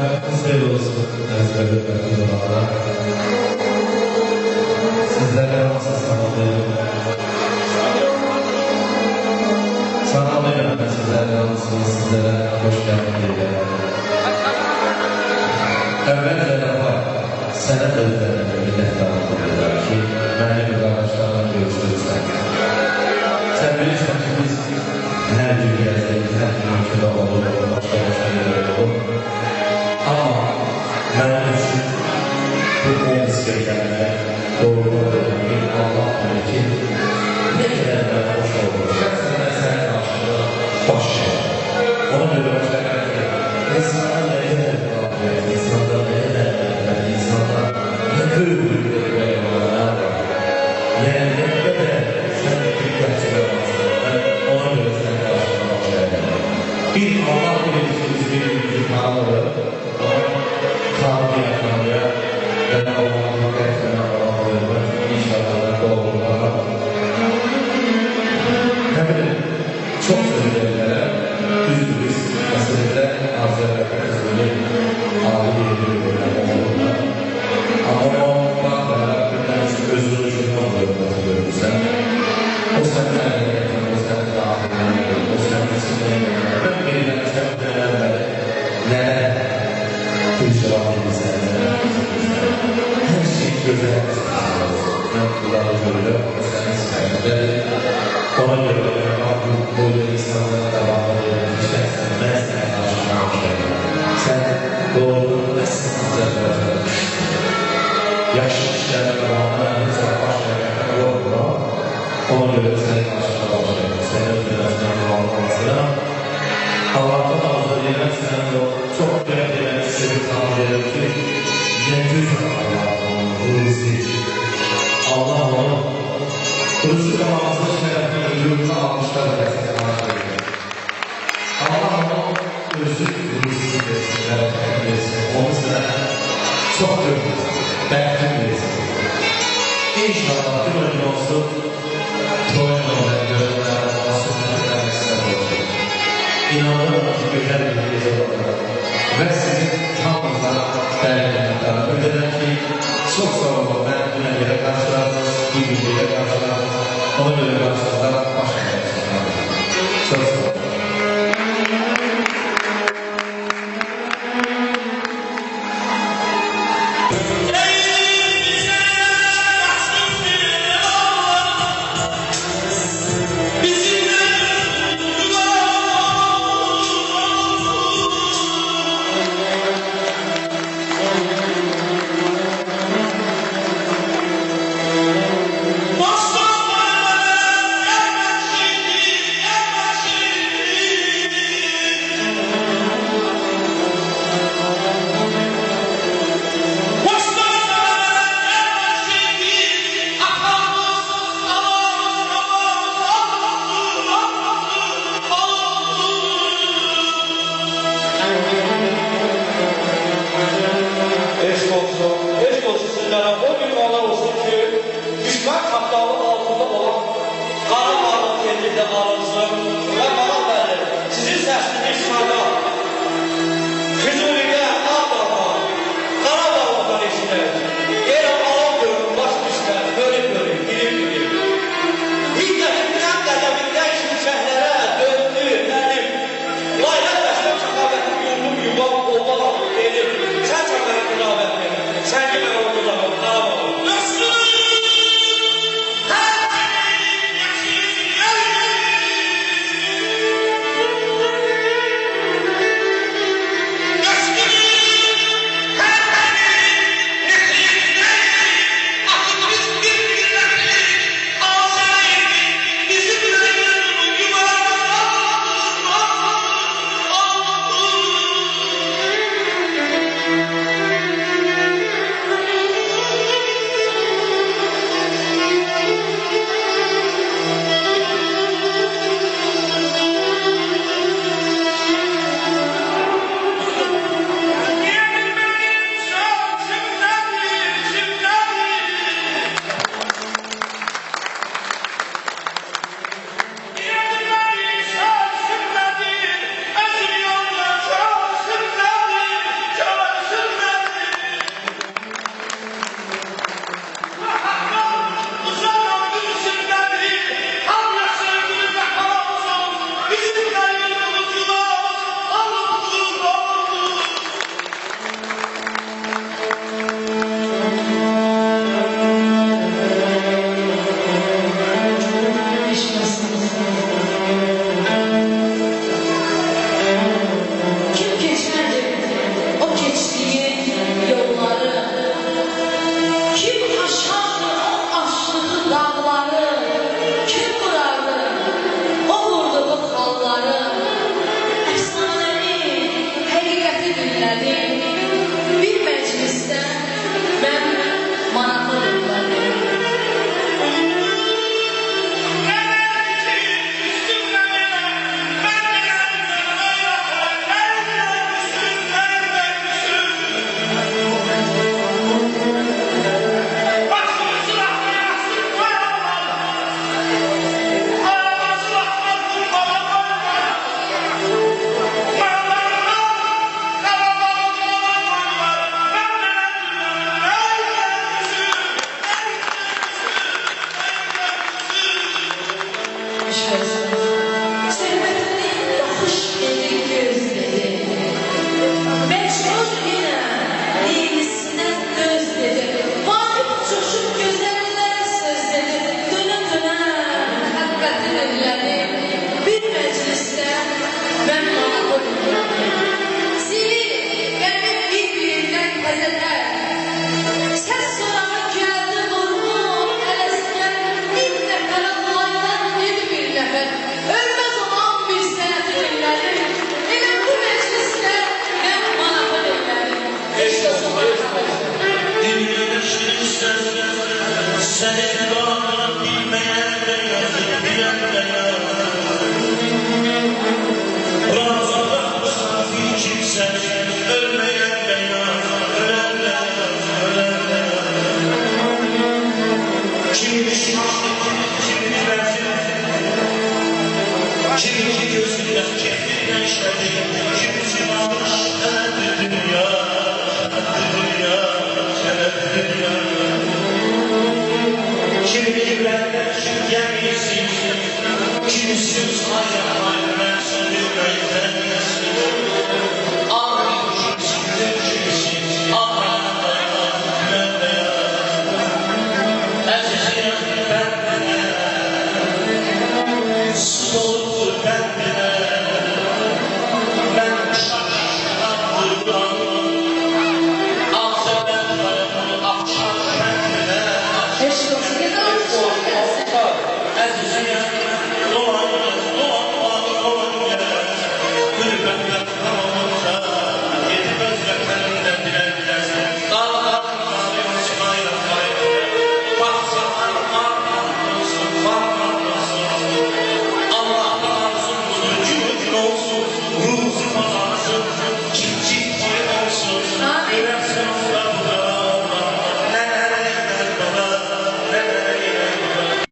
Məhəbbətiniz xeyir olsun, əziz və hörmətli olanlar. Sizlərə hansı salamlayım? Salamlayım mən sizlərə hansınız, sizlərə xoş gəlin deyirəm. Əvvəlcə sənə özlərində minnətdarlıq edirəm ki, mənim qardaşlarla görüşdürürsən. Sən bilirsən ki, biz hər gün gəzəyik, hər gün ölkədə olur, başqa yerlər olur. Amma mənim üçün bu Omskə gəlmək, doğrudan bir Allah bilir ki, nə qədər mən xoş olur. Şəxsən mən sənə qarşıda baş verir. Ona görə başlayaq ki, insana nə qədər qalır, insanda nə qədər qalır, insanda nə böyük bir var. Yəni nə qədər sən bir qəçilə varsın, ona görə sənə qarşıda baş verir. Bir Allah bilir ki, biz bir tanrı, Tanrı'ya Tanrı'ya ve Allah'ın hakikatine Allah'ın inşallah doğruluğuna ne bileyim çok sözlerlere düzdür meselede Azerbaycan kızını ağlı yedirir ama o baklara bir özünü şunu görürsen o senin hareketini, o senin dağılığını, o senin sinirini ben birden çok dönemleri neler Kılıçdaroğlu her şey güzel. Ben kulağını görüyorum. Senin sayende ona göre böyle insanlara devam ediyorum. Ben sana karşılamışım. Sen doğru ve sıkıntılar yaşlı işlerle devamlı bize başlayan yolda ona göre seni karşılamışım. Senin özgürlüğünden devamlamasına Allah'tan arzu edilen sen çok değerli sevgi tanrıyorum ki Yetüz Allah'ın ruzi Allah onu Rızı kalamazın şerefini yurtuna almışlar ve Allah onu özür rızı versin onu sana çok görmesin beklim versin İnşallah bir önce olsun toyunla görünler olsun İnanıyorum ki güzel bir gece olacak ve sizin tamamına değerlendirdiler. Önceden ki çok sağ olun, ben buna göre karşıladınız, bir bilgiyle karşıladınız, ona göre karşıladınız, başka bir şey. Çok sağ olun. günləri bir məclisdə mən